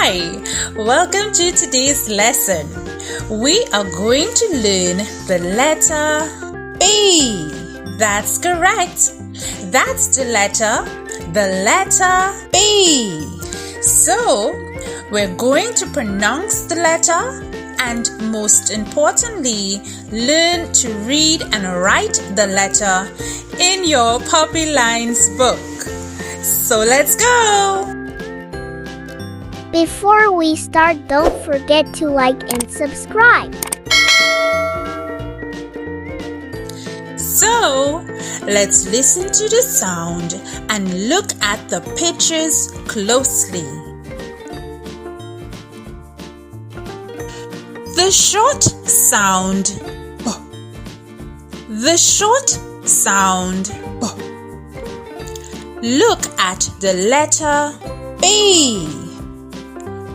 Hi, welcome to today's lesson. We are going to learn the letter B. That's correct. That's the letter B. So, we're going to pronounce the letter and most importantly, learn to read and write the letter in your Puppy Lines book. So let's go! Before we start, don't forget to like and subscribe. So, let's listen to the sound and look at the pictures closely. The short sound B. The short sound B. Look at the letter B.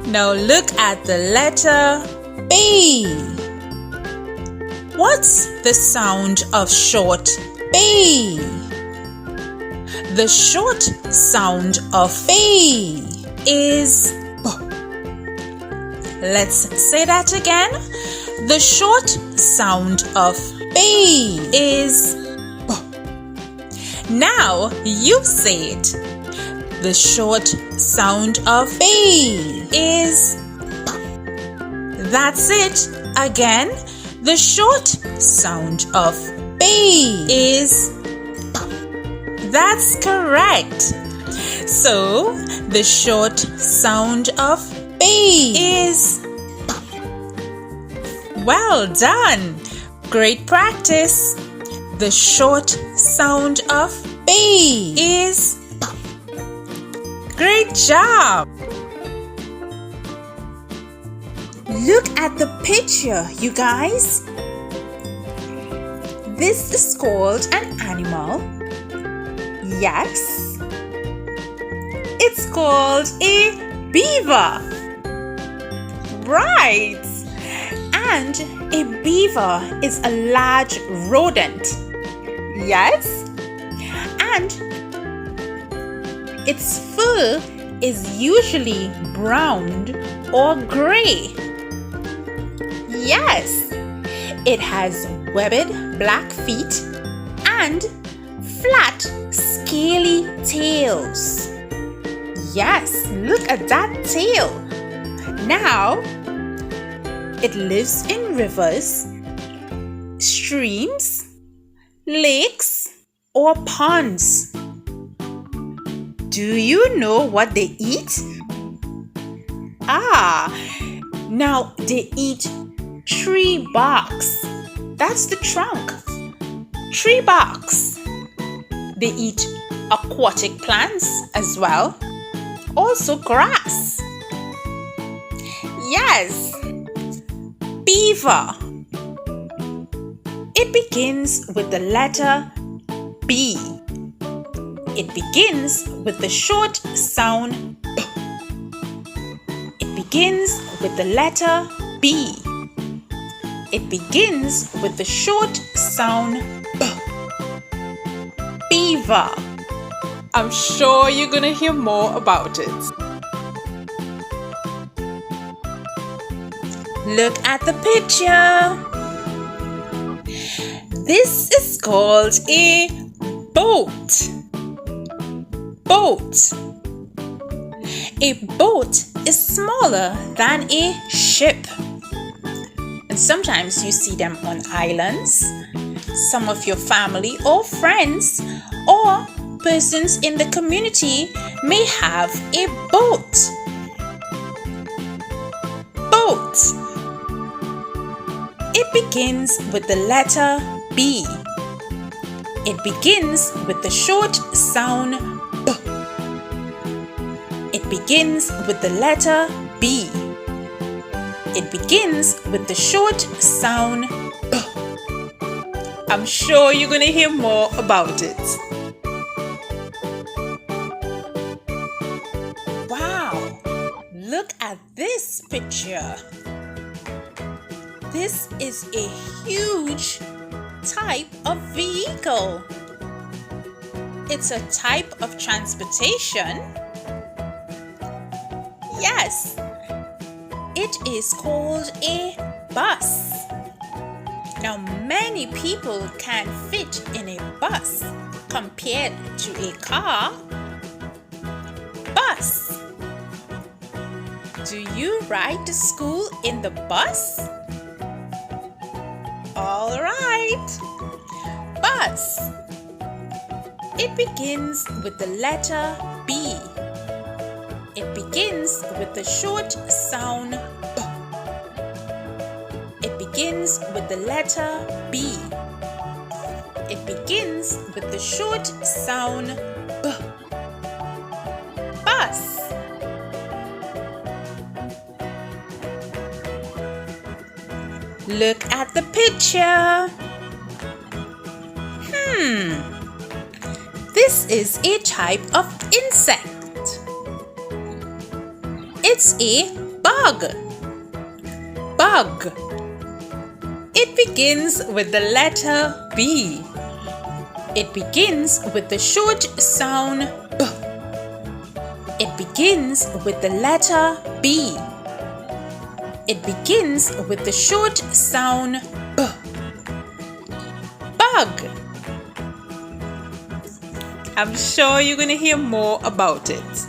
Now look at the letter B. What's the sound of short B? The short sound of B is B. Let's say that again. The short sound of B is B. Now you say it. The short sound of B is B. That's it. Again, the short sound of B is B. That's correct. So, the short sound of B is B. Well done. Great practice. The short sound of B is B. Great job! Look at the picture, you guys. This is called an animal. Yes. It's called a beaver. Right. And a beaver is a large rodent. Yes. And its fur is usually brown or gray. Yes, it has webbed black feet and flat, scaly tails. Yes, look at that tail. Now, it lives in rivers, streams, lakes, or ponds. Do you know what they eat? Now they eat tree barks. That's the trunk. Tree barks. They eat aquatic plants as well. Also grass. Yes. Beaver. It begins with the letter B. It begins with the short sound B. It begins with the letter B. It begins with the short sound B. Beaver. I'm sure you're gonna hear more about it. Look at the picture. This is called a boat. Boat. A boat is smaller than a ship. And sometimes you see them on islands. Some of your family or friends or persons in the community may have a boat. Boat. It begins with the letter B. It begins with the short sound B. It begins with the letter B. It begins with the short sound B. I'm sure you're going to hear more about it. Wow! Look at this picture. This is a huge type of vehicle. It's a type of transportation. Yes, it is called a bus. Now, many people can fit in a bus compared to a car. Bus. Do you ride to school in the bus? All right. Bus. It begins with the letter B. It begins with the short sound B. It begins with the letter B. It begins with the short sound B. Bus. Look at the picture. This is a type of insect. It's a bug. Bug. It begins with the letter B. It begins with the short sound B. It begins with the letter B. It begins with the short sound B. Bug. I'm sure you're going to hear more about it.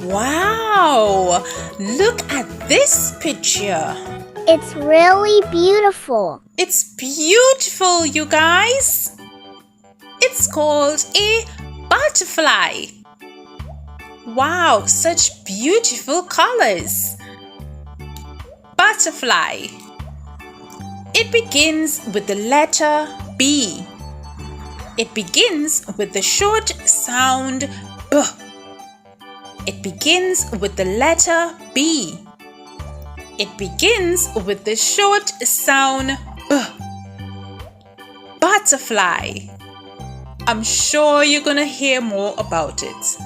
Wow! Look at this picture. It's really beautiful. It's beautiful, you guys. It's called a butterfly. Wow, such beautiful colors. Butterfly. It begins with the letter B. It begins with the short sound B. It begins with the letter B. It begins with the short sound B. Butterfly. I'm sure you're going to hear more about it.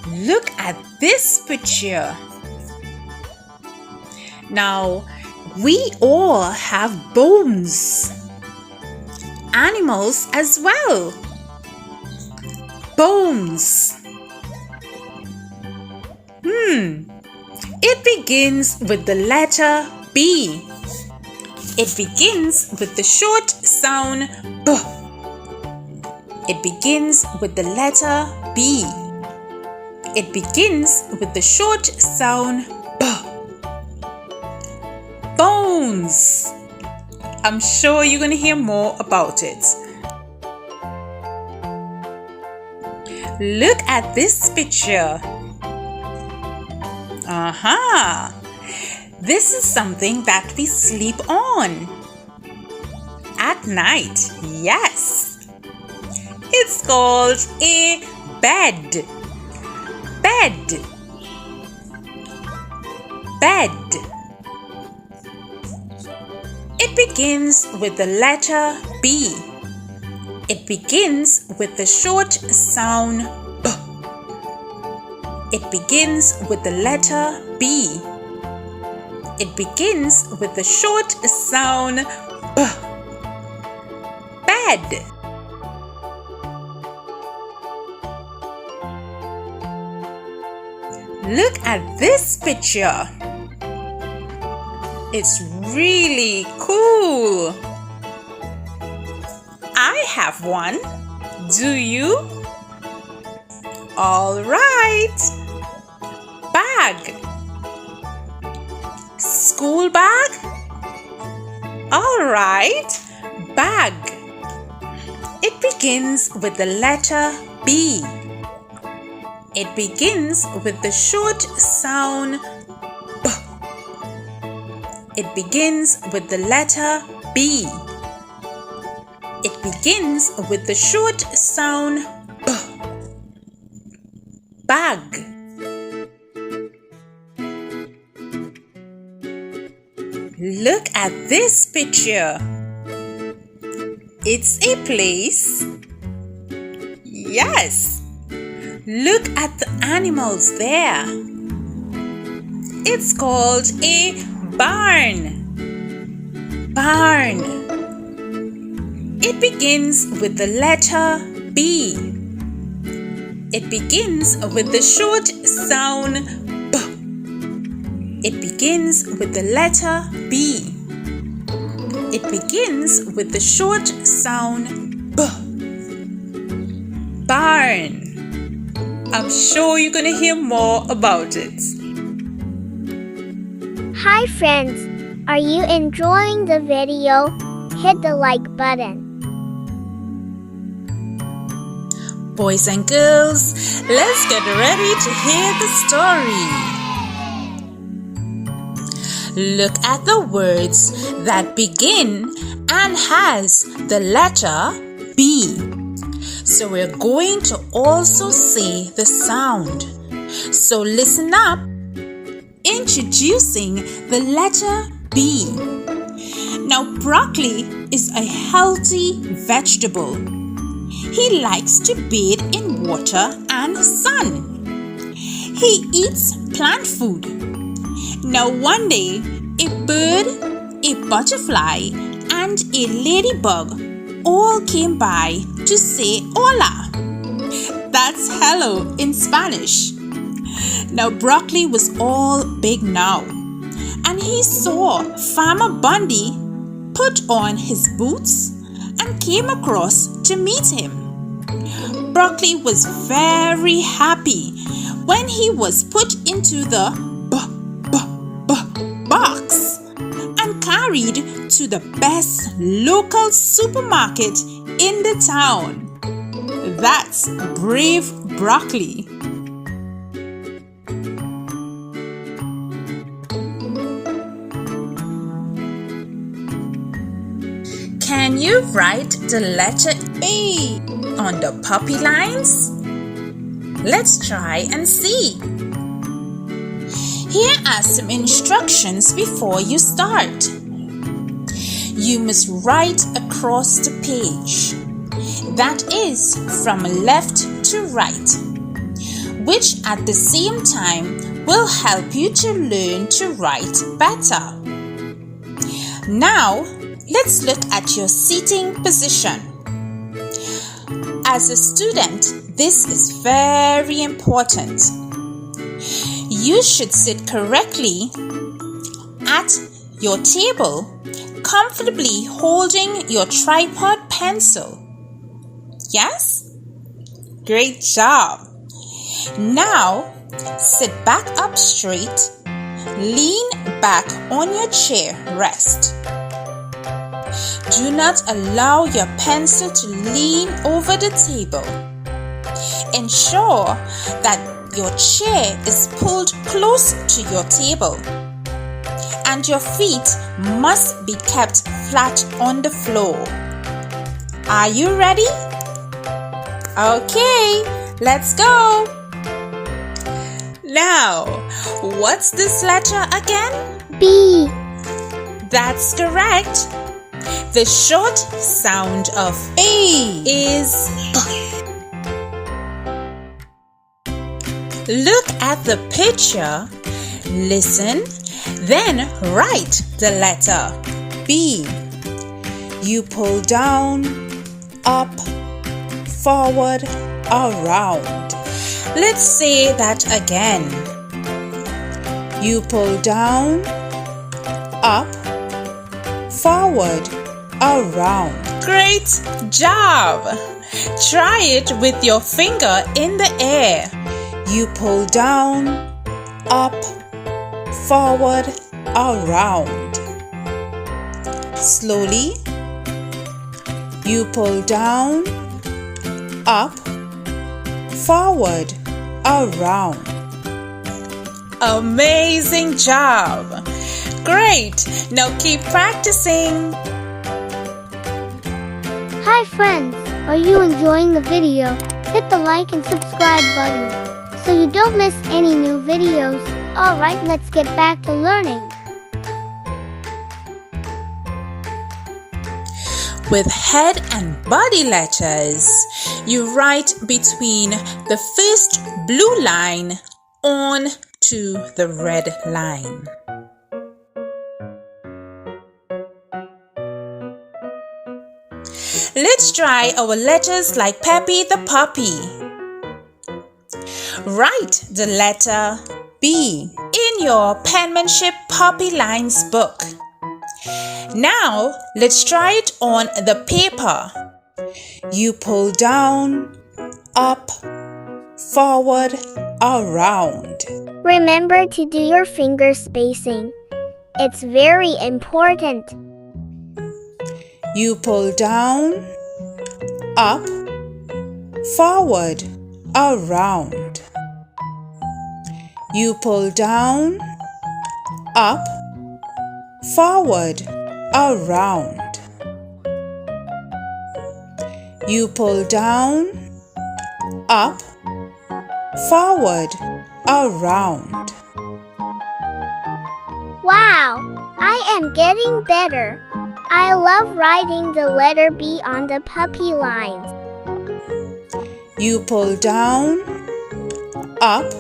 Look at this picture. Now, we all have bones. Animals as well. Bones. It begins with the letter B. It begins with the short sound B. It begins with the letter B. It begins with the short sound B. Bones. I'm sure you're going to hear more about it. Look at this picture. This is something that we sleep on at night. Yes. It's called a bed. Bed. Bed. It begins with the letter B. It begins with the short sound B. It begins with the letter B. It begins with the short sound B. Bed. Look at this picture. It's really cool. I have one. Do you? All right. Bag. School bag? All right. Bag. It begins with the letter B. It begins with the short sound B. It begins with the letter B. It begins with the short sound B. Bag. Look at this picture. It's a place. Yes. Look at the animals there. It's called a barn. Barn. It begins with the letter B. B. It begins with the short sound B. It begins with the letter B. It begins with the short sound B. Barn. I'm sure you're going to hear more about it. Hi friends, are you enjoying the video? Hit the like button. Boys and girls, let's get ready to hear the story. Look at the words that begin and has the letter B. So we're going to also say the sound. So listen up. Introducing the letter B. Now, broccoli is a healthy vegetable. He likes to bathe in water and sun. He eats plant food. Now, one day, a bird, a butterfly, and a ladybug all came by to say hola. That's hello in Spanish. Now, broccoli was all big now, and he saw Farmer Bundy put on his boots and came across to meet him. Broccoli was very happy when he was put into the box and carried to the best local supermarket in the town. That's brave broccoli. Can you write the letter A on the puppy lines? Let's try and see. Here are some instructions before you start. You must write across the page. That is from left to right, which at the same time will help you to learn to write better. Now, let's look at your seating position. As a student, this is very important. You should sit correctly at your table, comfortably holding your tripod pencil. Yes? Great job. Now, sit back up straight, lean back on your chair rest. Do not allow your pencil to lean over the table. Ensure that your chair is pulled close to your table, and your feet must be kept flat on the floor. Are you ready? Okay, let's go. Now, what's this letter again? B. That's correct. The short sound of A is B. Look at the picture, listen, then write the letter B. You pull down, up, forward, around. Let's say that again. You pull down, up, forward, around. Great job! Try it with your finger in the air. You pull down, up, forward, around. Slowly. You pull down, up, forward, around. Amazing job! Great! Now keep practicing. Hi friends, are you enjoying the video? Hit the like and subscribe button so you don't miss any new videos. Alright, let's get back to learning. With head and body letters, you write between the first blue line on to the red line. Let's try our letters like Peppy the puppy. Write the letter B in your Penmanship Puppy Lines book. Now, let's try it on the paper. You pull down, up, forward, around. Remember to do your finger spacing. It's very important. You pull down, up, forward, around. You pull down, up, forward, around. You pull down, up, forward, around. Wow, I am getting better. I love writing the letter B on the puppy lines. You pull down, up,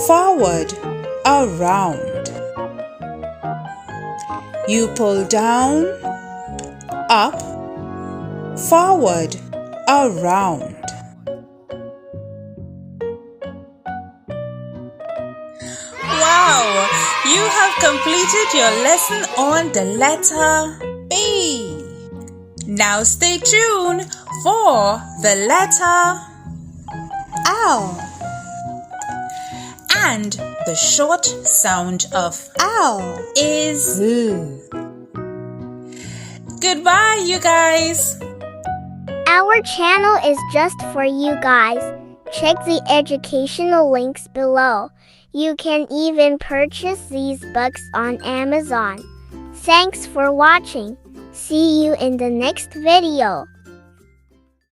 forward, around. You pull down, up, forward, around. Wow! You have completed your lesson on the letter B. Now stay tuned for the letter L. And the short sound of L is L. Goodbye, you guys. Our channel is just for you guys. Check the educational links below. You can even purchase these books on Amazon. Thanks for watching. See you in the next video.